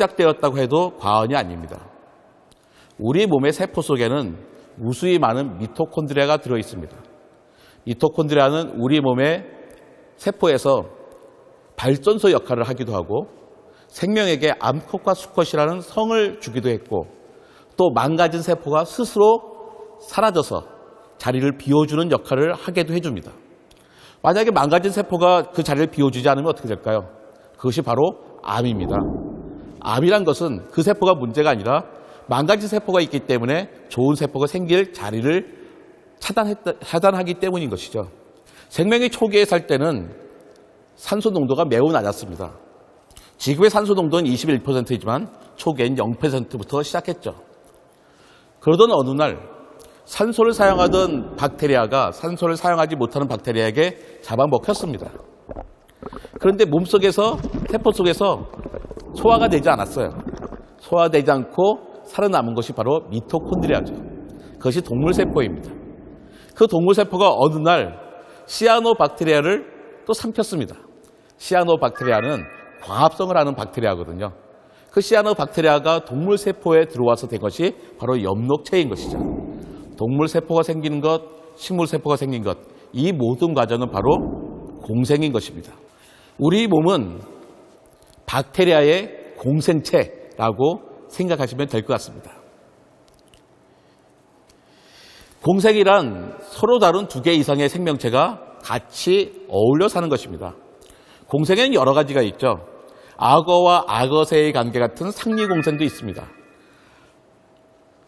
축적되었다고 해도 과언이 아닙니다. 우리 몸의 세포 속에는 무수히 많은 미토콘드리아가 들어있습니다. 미토콘드리아는 우리 몸의 세포에서 발전소 역할을 하기도 하고 생명에게 암컷과 수컷이라는 성을 주기도 했고 또 망가진 세포가 스스로 사라져서 자리를 비워주는 역할을 하게도 해줍니다. 만약에 망가진 세포가 그 자리를 비워주지 않으면 어떻게 될까요? 그것이 바로 암입니다. 암이란 것은 그 세포가 문제가 아니라 망가진 세포가 있기 때문에 좋은 세포가 생길 자리를 차단하기 때문인 것이죠. 생명의 초기에 살 때는 산소 농도가 매우 낮았습니다. 지금의 산소 농도는 21%이지만 초기엔 0%부터 시작했죠. 그러던 어느 날 산소를 사용하던 박테리아가 산소를 사용하지 못하는 박테리아에게 잡아먹혔습니다. 그런데 몸속에서, 세포 속에서 소화가 되지 않았어요. 소화되지 않고 살아남은 것이 바로 미토콘드리아죠. 그것이 동물세포입니다. 그 동물세포가 어느 날 시아노박테리아를 또 삼켰습니다. 시아노박테리아는 광합성을 하는 박테리아거든요. 그 시아노박테리아가 동물세포에 들어와서 된 것이 바로 엽록체인 것이죠. 동물세포가 생기는 것, 식물세포가 생긴 것, 이 모든 과정은 바로 공생인 것입니다. 우리 몸은 박테리아의 공생체라고 생각하시면 될 것 같습니다. 공생이란 서로 다른 두 개 이상의 생명체가 같이 어울려 사는 것입니다. 공생에는 여러 가지가 있죠. 악어와 악어새의 관계 같은 상리공생도 있습니다.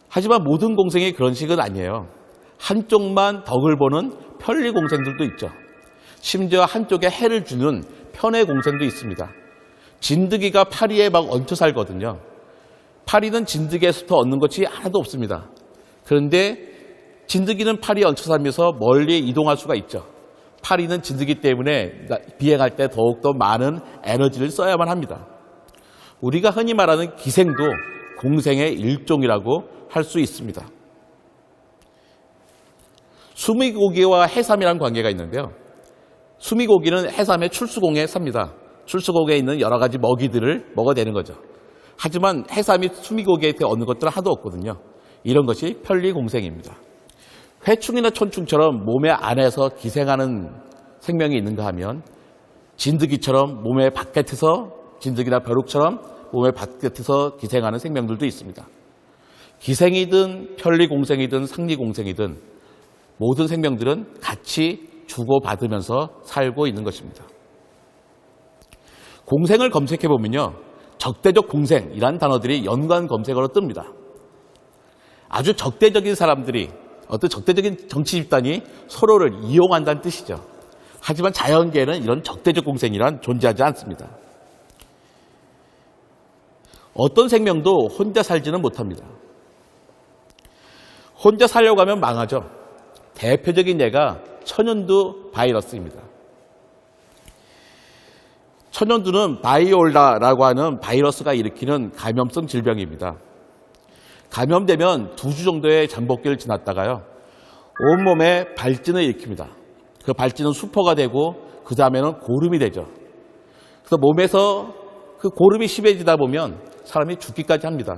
하지만 모든 공생이 그런 식은 아니에요. 한쪽만 덕을 보는 편리공생들도 있죠. 심지어 한쪽에 해를 주는 편해공생도 있습니다. 진드기가 파리에 막 얹혀 살거든요. 파리는 진드기에서부터 얻는 것이 하나도 없습니다. 그런데 진드기는 파리에 얹혀 살면서 멀리 이동할 수가 있죠. 파리는 진드기 때문에 비행할 때 더욱더 많은 에너지를 써야만 합니다. 우리가 흔히 말하는 기생도 공생의 일종이라고 할 수 있습니다. 수미고기와 해삼이라는 관계가 있는데요. 수미고기는 해삼의 출수공에 삽니다. 출수공에 있는 여러 가지 먹이들을 먹어대는 거죠. 하지만 해삼이 수미고기한테 얻는 것들은 하나도 없거든요. 이런 것이 편리공생입니다. 회충이나 촌충처럼 몸의 안에서 기생하는 생명이 있는가 하면 진드기처럼 몸의 바깥에서, 진드기나 벼룩처럼 몸의 바깥에서 기생하는 생명들도 있습니다. 기생이든 편리공생이든 상리공생이든 모든 생명들은 같이 주고받으면서 살고 있는 것입니다. 공생을 검색해보면요, 적대적 공생이라는 단어들이 연관 검색어로 뜹니다. 아주 적대적인 사람들이, 어떤 적대적인 정치 집단이 서로를 이용한다는 뜻이죠. 하지만 자연계에는 이런 적대적 공생이란 존재하지 않습니다. 어떤 생명도 혼자 살지는 못합니다. 혼자 살려고 하면 망하죠. 대표적인 예가 천연두 바이러스입니다. 천연두는 바이올라라고 하는 바이러스가 일으키는 감염성 질병입니다. 감염되면 2주 정도의 잠복기를 지났다가요, 온몸에 발진을 일으킵니다. 그 발진은 수포가 되고 그 다음에는 고름이 되죠. 그래서 몸에서 그 고름이 심해지다 보면 사람이 죽기까지 합니다.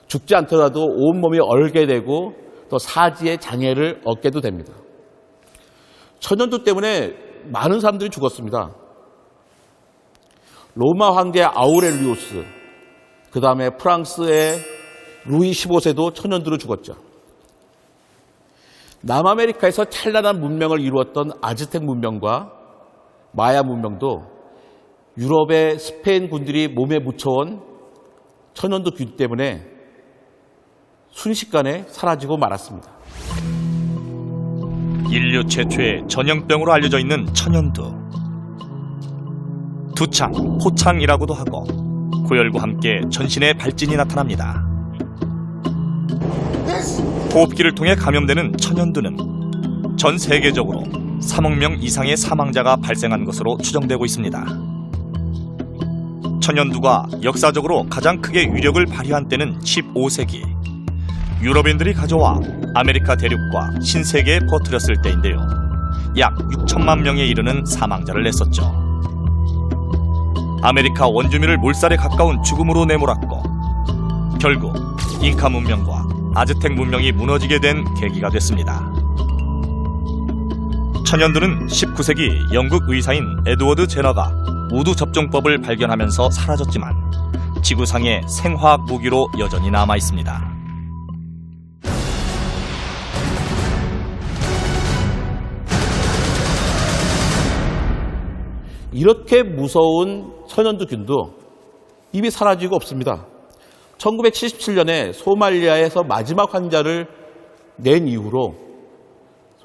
죽지 않더라도 온몸이 얼게 되고 또 사지의 장애를 얻게도 됩니다. 천연두 때문에 많은 사람들이 죽었습니다. 로마 황제 아우렐리우스, 그 다음에 프랑스의 루이 15세도 천연두로 죽었죠. 남아메리카에서 찬란한 문명을 이루었던 아즈텍 문명과 마야 문명도 유럽의 스페인 군들이 몸에 묻혀온 천연두균 때문에 순식간에 사라지고 말았습니다. 인류 최초의 전염병으로 알려져 있는 천연두. 두창, 포창이라고도 하고 고열과 함께 전신에 발진이 나타납니다. 호흡기를 통해 감염되는 천연두는 전 세계적으로 3억 명 이상의 사망자가 발생한 것으로 추정되고 있습니다. 천연두가 역사적으로 가장 크게 위력을 발휘한 때는 15세기. 유럽인들이 가져와 아메리카 대륙과 신세계에 퍼뜨렸을 때인데요. 약 6천만 명에 이르는 사망자를 냈었죠. 아메리카 원주민을 몰살에 가까운 죽음으로 내몰았고 결국 잉카 문명과 아즈텍 문명이 무너지게 된 계기가 됐습니다. 천연두는 19세기 영국 의사인 에드워드 제너가 우두 접종법을 발견하면서 사라졌지만 지구상의 생화학 무기로 여전히 남아 있습니다. 이렇게 무서운 천연두균도 이미 사라지고 없습니다. 1977년에 소말리아에서 마지막 환자를 낸 이후로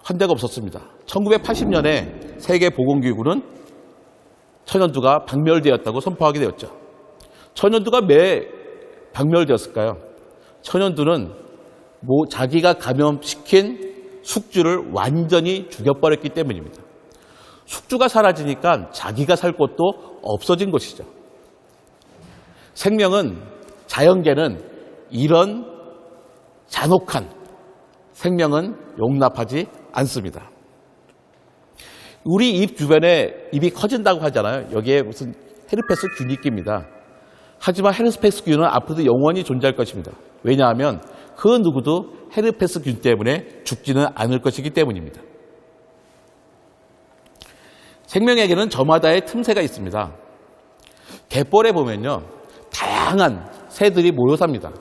환자가 없었습니다. 1980년에 세계보건기구는 천연두가 박멸되었다고 선포하게 되었죠. 천연두가 왜 박멸되었을까요? 천연두는 자기가 감염시킨 숙주를 완전히 죽여버렸기 때문입니다. 숙주가 사라지니까 자기가 살 곳도 없어진 것이죠. 생명은, 자연계는 이런 잔혹한 생명은 용납하지 않습니다. 우리 입 주변에 입이 커진다고 하잖아요. 여기에 무슨 헤르페스 균이 낍니다. 하지만 헤르페스 균은 앞으로도 영원히 존재할 것입니다. 왜냐하면 그 누구도 헤르페스 균 때문에 죽지는 않을 것이기 때문입니다. 생명에게는 저마다의 틈새가 있습니다. 갯벌에 보면요, 다양한 새들이 모여 삽니다.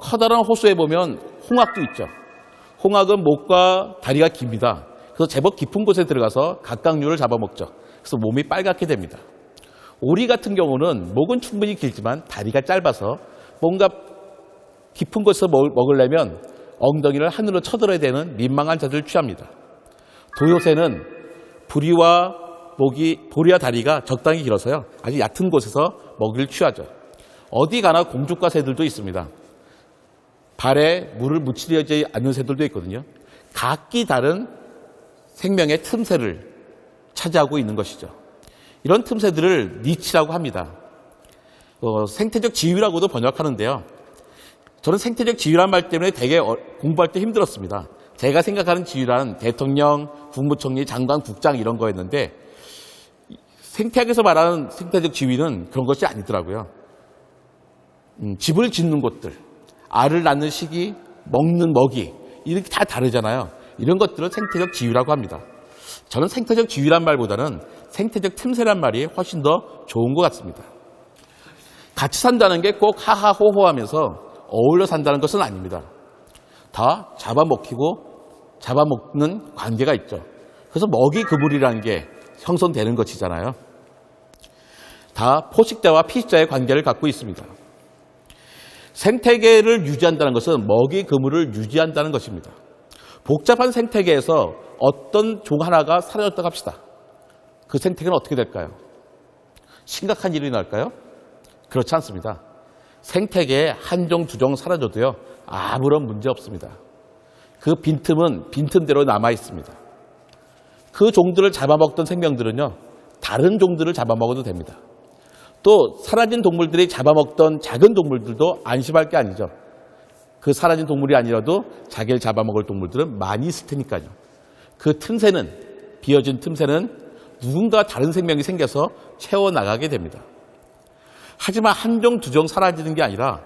커다란 호수에 보면 홍학도 있죠. 홍학은 목과 다리가 깁니다. 그래서 제법 깊은 곳에 들어가서 각각류를 잡아먹죠. 그래서 몸이 빨갛게 됩니다. 오리 같은 경우는 목은 충분히 길지만 다리가 짧아서 뭔가 깊은 곳에서 먹으려면 엉덩이를 하늘로 쳐들어야 되는 민망한 자세를 취합니다. 도요새는 보리와 다리가 적당히 길어서요, 아주 얕은 곳에서 먹이를 취하죠. 어디 가나 공주과 새들도 있습니다. 발에 물을 묻히려지 않는 새들도 있거든요. 각기 다른 생명의 틈새를 차지하고 있는 것이죠. 이런 틈새들을 니치라고 합니다. 생태적 지위라고도 번역하는데요. 저는 생태적 지위란 말 때문에 되게 공부할 때 힘들었습니다. 제가 생각하는 지위란 대통령, 국무총리, 장관, 국장 이런 거였는데 생태학에서 말하는 생태적 지위는 그런 것이 아니더라고요. 집을 짓는 곳들, 알을 낳는 시기, 먹는 먹이 이렇게 다 다르잖아요. 이런 것들을 생태적 지위라고 합니다. 저는 생태적 지위란 말보다는 생태적 틈새란 말이 훨씬 더 좋은 것 같습니다. 같이 산다는 게 꼭 하하호호하면서 어울려 산다는 것은 아닙니다. 다 잡아먹는 관계가 있죠. 그래서 먹이 그물이라는 게 형성되는 것이잖아요. 다 포식자와 피식자의 관계를 갖고 있습니다. 생태계를 유지한다는 것은 먹이 그물을 유지한다는 것입니다. 복잡한 생태계에서 어떤 종 하나가 사라졌다고 합시다. 그 생태계는 어떻게 될까요? 심각한 일이 날까요? 그렇지 않습니다. 생태계에 한 종, 두 종 사라져도요, 아무런 문제 없습니다. 그 빈틈은 빈틈대로 남아 있습니다. 그 종들을 잡아먹던 생명들은요, 다른 종들을 잡아먹어도 됩니다. 또 사라진 동물들이 잡아먹던 작은 동물들도 안심할 게 아니죠. 그 사라진 동물이 아니라도 자기를 잡아먹을 동물들은 많이 있을 테니까요. 그 틈새는, 비어진 틈새는 누군가 다른 생명이 생겨서 채워나가게 됩니다. 하지만 한 종, 두 종 사라지는 게 아니라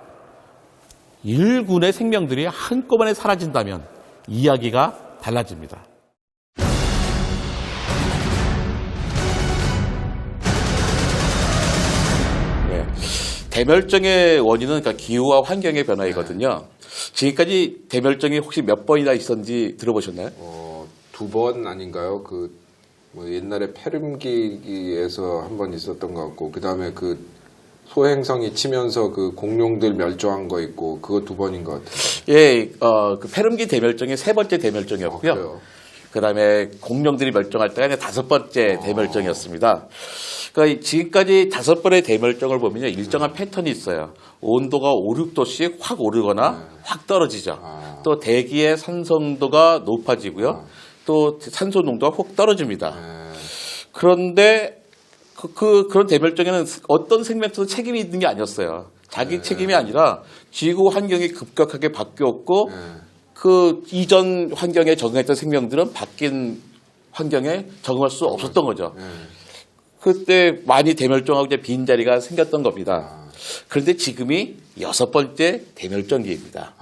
일군의 생명들이 한꺼번에 사라진다면 이야기가 달라집니다. 네. 대멸종의 원인은 그러니까 기후와 환경의 변화이거든요. 지금까지 대멸종이 혹시 몇 번이나 있었는지 들어보셨나요? 2번 아닌가요? 옛날에 페름기에서 한 번 있었던 것 같고, 그 다음에 소행성이 치면서 공룡들 멸종한 거 있고, 그거 2번인 것 같아요. 예, 그 페름기 대멸종이 3번째 대멸종이었고요. 그 다음에 공룡들이 멸종할 때가 5번째 대멸종이었습니다. 그러니까 지금까지 5번의 대멸종을 보면요, 일정한 패턴이 있어요. 온도가 5, 6도씩 확 오르거나 확 떨어지죠. 또 대기의 산성도가 높아지고요. 또 산소 농도가 확 떨어집니다. 그런데 그런 대멸종에는 어떤 생명체도 책임이 있는 게 아니었어요. 자기 책임이 아니라 지구 환경이 급격하게 바뀌었고 그 이전 환경에 적응했던 생명들은 바뀐 환경에 적응할 수 없었던 거죠. 그때 많이 대멸종하고 이제 빈자리가 생겼던 겁니다. 그런데 지금이 6번째 대멸종기입니다.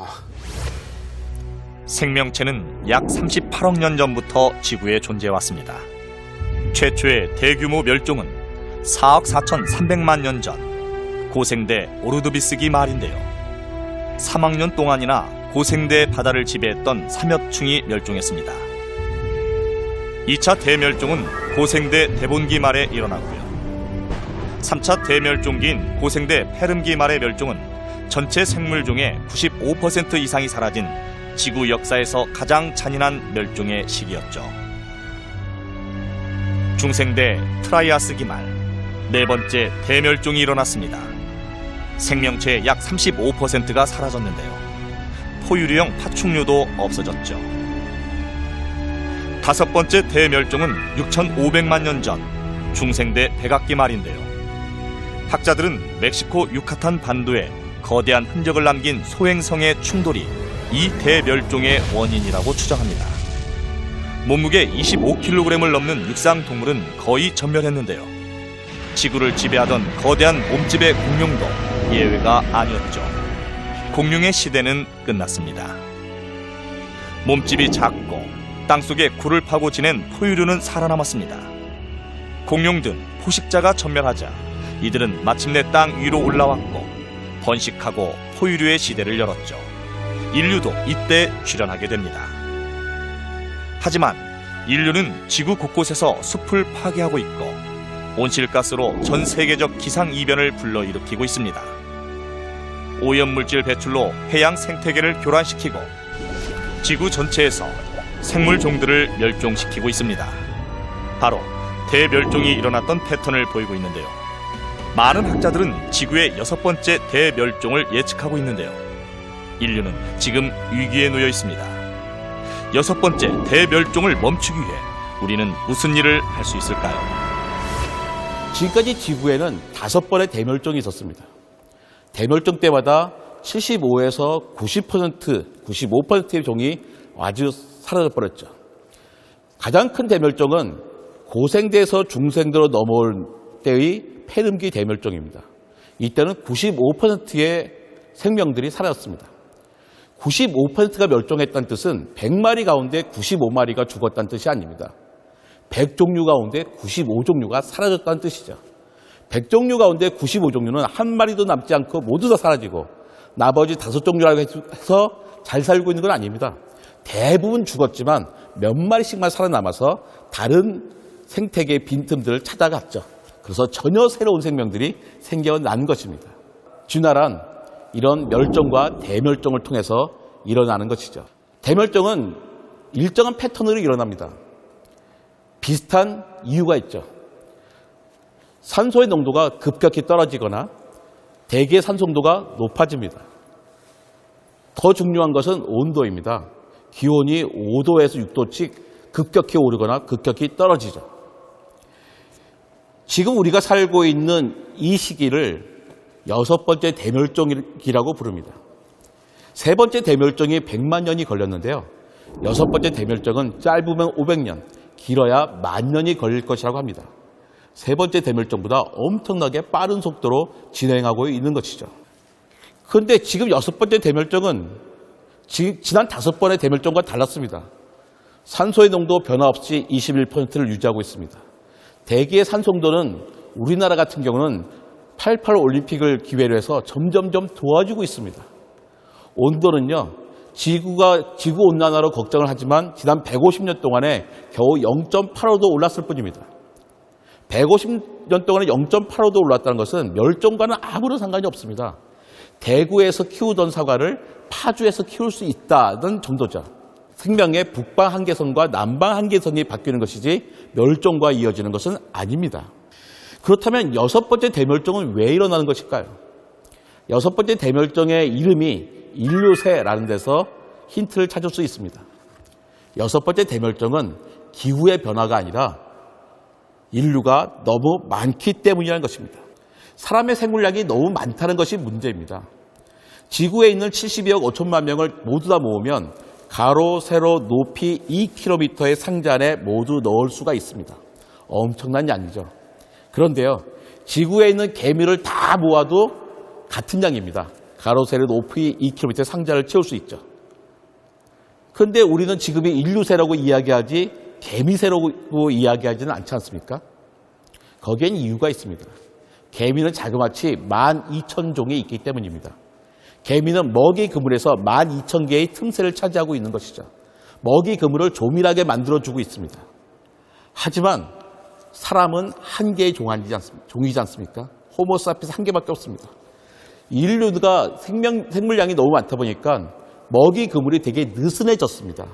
생명체는 약 38억 년 전부터 지구에 존재해왔습니다. 최초의 대규모 멸종은 4억 4,300만 년 전 고생대 오르드비스기 말인데요. 3억 년 동안이나 고생대 바다를 지배했던 삼엽충이 멸종했습니다. 2차 대멸종은 고생대 대본기 말에 일어났고요. 3차 대멸종기인 고생대 페름기 말의 멸종은 전체 생물종의 95% 이상이 사라진 지구 역사에서 가장 잔인한 멸종의 시기였죠. 중생대 트라이아스기 말, 4번째 대멸종이 일어났습니다. 생명체의 약 35%가 사라졌는데요. 포유류형 파충류도 없어졌죠. 5번째 대멸종은 6,500만 년 전 중생대 백악기 말인데요. 학자들은 멕시코 유카탄 반도에 거대한 흔적을 남긴 소행성의 충돌이 이 대멸종의 원인이라고 추정합니다. 몸무게 25kg을 넘는 육상 동물은 거의 전멸했는데요. 지구를 지배하던 거대한 몸집의 공룡도 예외가 아니었죠. 공룡의 시대는 끝났습니다. 몸집이 작고 땅속에 굴을 파고 지낸 포유류는 살아남았습니다. 공룡 등 포식자가 전멸하자 이들은 마침내 땅 위로 올라왔고 번식하고 포유류의 시대를 열었죠. 인류도 이때 출현하게 됩니다. 하지만 인류는 지구 곳곳에서 숲을 파괴하고 있고 온실가스로 전 세계적 기상이변을 불러일으키고 있습니다. 오염물질 배출로 해양 생태계를 교란시키고 지구 전체에서 생물종들을 멸종시키고 있습니다. 바로 대멸종이 일어났던 패턴을 보이고 있는데요. 많은 학자들은 지구의 6번째 대멸종을 예측하고 있는데요. 인류는 지금 위기에 놓여 있습니다. 6번째 대멸종을 멈추기 위해 우리는 무슨 일을 할 수 있을까요? 지금까지 지구에는 5번의 대멸종이 있었습니다. 대멸종 때마다 75에서 90%, 95%의 종이 아주 사라져버렸죠. 가장 큰 대멸종은 고생대에서 중생대로 넘어올 때의 페름기 대멸종입니다. 이때는 95%의 생명들이 사라졌습니다. 95%가 멸종했다는 뜻은 100마리 가운데 95마리가 죽었다는 뜻이 아닙니다. 100종류 가운데 95종류가 사라졌다는 뜻이죠. 100종류 가운데 95종류는 한 마리도 남지 않고 모두 다 사라지고 나머지 5종류라고 해서 잘 살고 있는 건 아닙니다. 대부분 죽었지만 몇 마리씩만 살아남아서 다른 생태계의 빈틈들을 찾아갔죠. 그래서 전혀 새로운 생명들이 생겨난 것입니다. 진화란 이런 멸종과 대멸종을 통해서 일어나는 것이죠. 대멸종은 일정한 패턴으로 일어납니다. 비슷한 이유가 있죠. 산소의 농도가 급격히 떨어지거나 대기의 산소농도가 높아집니다. 더 중요한 것은 온도입니다. 기온이 5도에서 6도씩 급격히 오르거나 급격히 떨어지죠. 지금 우리가 살고 있는 이 시기를 6번째 대멸종기라고 부릅니다. 3번째 대멸종이 100만 년이 걸렸는데요. 6번째 대멸종은 짧으면 500년, 길어야 10,000년이 걸릴 것이라고 합니다. 3번째 대멸종보다 엄청나게 빠른 속도로 진행하고 있는 것이죠. 그런데 지금 6번째 대멸종은 지난 5번의 대멸종과 달랐습니다. 산소의 농도 변화 없이 21%를 유지하고 있습니다. 대기의 산소농도는 우리나라 같은 경우는 88 올림픽을 기회로 해서 점점점 도와주고 있습니다. 온도는요, 지구 온난화로 걱정을 하지만 지난 150년 동안에 겨우 0.85도 올랐을 뿐입니다. 150년 동안에 0.85도 올랐다는 것은 멸종과는 아무런 상관이 없습니다. 대구에서 키우던 사과를 파주에서 키울 수 있다는 정도죠. 생명의 북방 한계선과 남방 한계선이 바뀌는 것이지 멸종과 이어지는 것은 아닙니다. 그렇다면 6번째 대멸종은 왜 일어나는 것일까요? 6번째 대멸종의 이름이 인류세라는 데서 힌트를 찾을 수 있습니다. 6번째 대멸종은 기후의 변화가 아니라 인류가 너무 많기 때문이라는 것입니다. 사람의 생물량이 너무 많다는 것이 문제입니다. 지구에 있는 72억 5천만 명을 모두 다 모으면 가로, 세로, 높이 2km의 상자 안에 모두 넣을 수가 있습니다. 엄청난 양이죠. 그런데요, 지구에 있는 개미를 다 모아도 같은 양입니다. 가로 세로 높이 2km 상자를 채울 수 있죠. 그런데 우리는 지금이 인류세라고 이야기하지 개미세라고 이야기하지는 않지 않습니까? 거기엔 이유가 있습니다. 개미는 자그마치 12,000종이 있기 때문입니다. 개미는 먹이 그물에서 12,000개의 틈새를 차지하고 있는 것이죠. 먹이 그물을 조밀하게 만들어주고 있습니다. 하지만 사람은 한 개의 종이지 않습니까? 호모사피스 한 개밖에 없습니다. 인류가 생물량이 너무 많다 보니까 먹이 그물이 되게 느슨해졌습니다.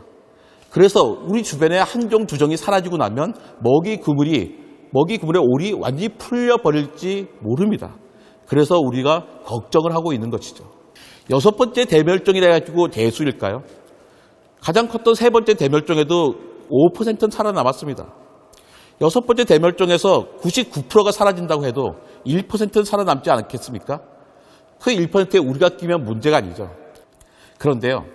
그래서 우리 주변에 한 종, 두 종이 사라지고 나면 먹이 그물의 올이 완전히 풀려버릴지 모릅니다. 그래서 우리가 걱정을 하고 있는 것이죠. 6번째 대멸종이라 해가지고 대수일까요? 가장 컸던 3번째 대멸종에도 5%는 살아남았습니다. 6번째 대멸종에서 99%가 사라진다고 해도 1%는 살아남지 않겠습니까? 그 1%에 우리가 끼면 문제가 아니죠. 그런데요,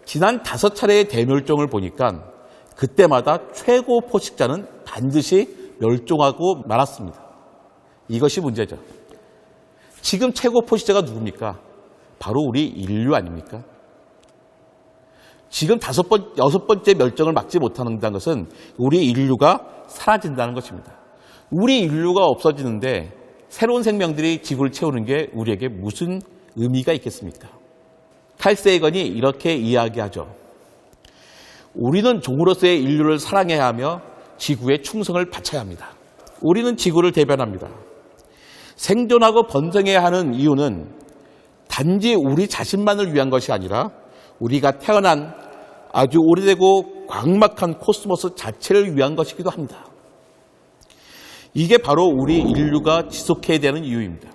지난 5차례의 대멸종을 보니까 그때마다 최고 포식자는 반드시 멸종하고 말았습니다. 이것이 문제죠. 지금 최고 포식자가 누굽니까? 바로 우리 인류 아닙니까? 지금 6번째 멸종을 막지 못한다는 것은 우리 인류가 사라진다는 것입니다. 우리 인류가 없어지는데 새로운 생명들이 지구를 채우는 게 우리에게 무슨 의미가 있겠습니까? 칼 세이건이 이렇게 이야기하죠. 우리는 종으로서의 인류를 사랑해야 하며 지구에 충성을 바쳐야 합니다. 우리는 지구를 대변합니다. 생존하고 번성해야 하는 이유는 단지 우리 자신만을 위한 것이 아니라 우리가 태어난 아주 오래되고 광막한 코스모스 자체를 위한 것이기도 합니다. 이게 바로 우리 인류가 지속해야 되는 이유입니다.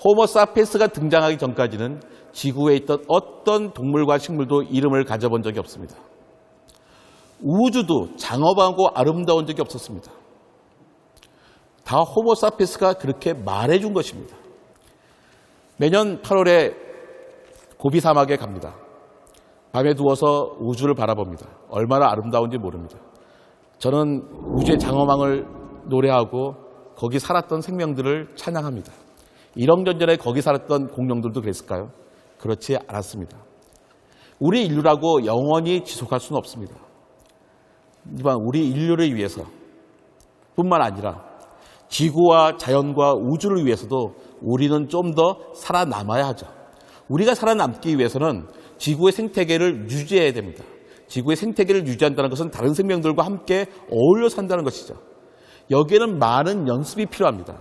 호모사피엔스가 등장하기 전까지는 지구에 있던 어떤 동물과 식물도 이름을 가져본 적이 없습니다. 우주도 장엄하고 아름다운 적이 없었습니다. 다 호모사피엔스가 그렇게 말해준 것입니다. 매년 8월에 고비 사막에 갑니다. 밤에 누워서 우주를 바라봅니다. 얼마나 아름다운지 모릅니다. 저는 우주의 장엄함을 노래하고 거기 살았던 생명들을 찬양합니다. 1억 년 전에 거기 살았던 공룡들도 그랬을까요? 그렇지 않았습니다. 우리 인류라고 영원히 지속할 수는 없습니다. 하지만 우리 인류를 위해서 뿐만 아니라 지구와 자연과 우주를 위해서도 우리는 좀 더 살아남아야 하죠. 우리가 살아남기 위해서는 지구의 생태계를 유지해야 됩니다. 지구의 생태계를 유지한다는 것은 다른 생명들과 함께 어울려 산다는 것이죠. 여기에는 많은 연습이 필요합니다.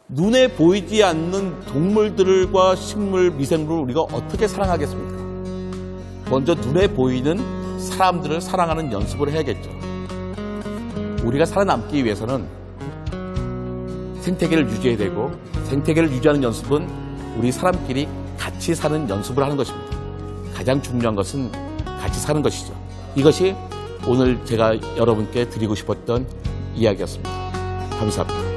눈에 보이지 않는 동물들과 식물, 미생물을 우리가 어떻게 사랑하겠습니까? 먼저 눈에 보이는 사람들을 사랑하는 연습을 해야겠죠. 우리가 살아남기 위해서는 생태계를 유지해야 되고, 생태계를 유지하는 연습은 우리 사람끼리 같이 사는 연습을 하는 것입니다. 가장 중요한 것은 같이 사는 것이죠. 이것이 오늘 제가 여러분께 드리고 싶었던 이야기였습니다. 감사합니다.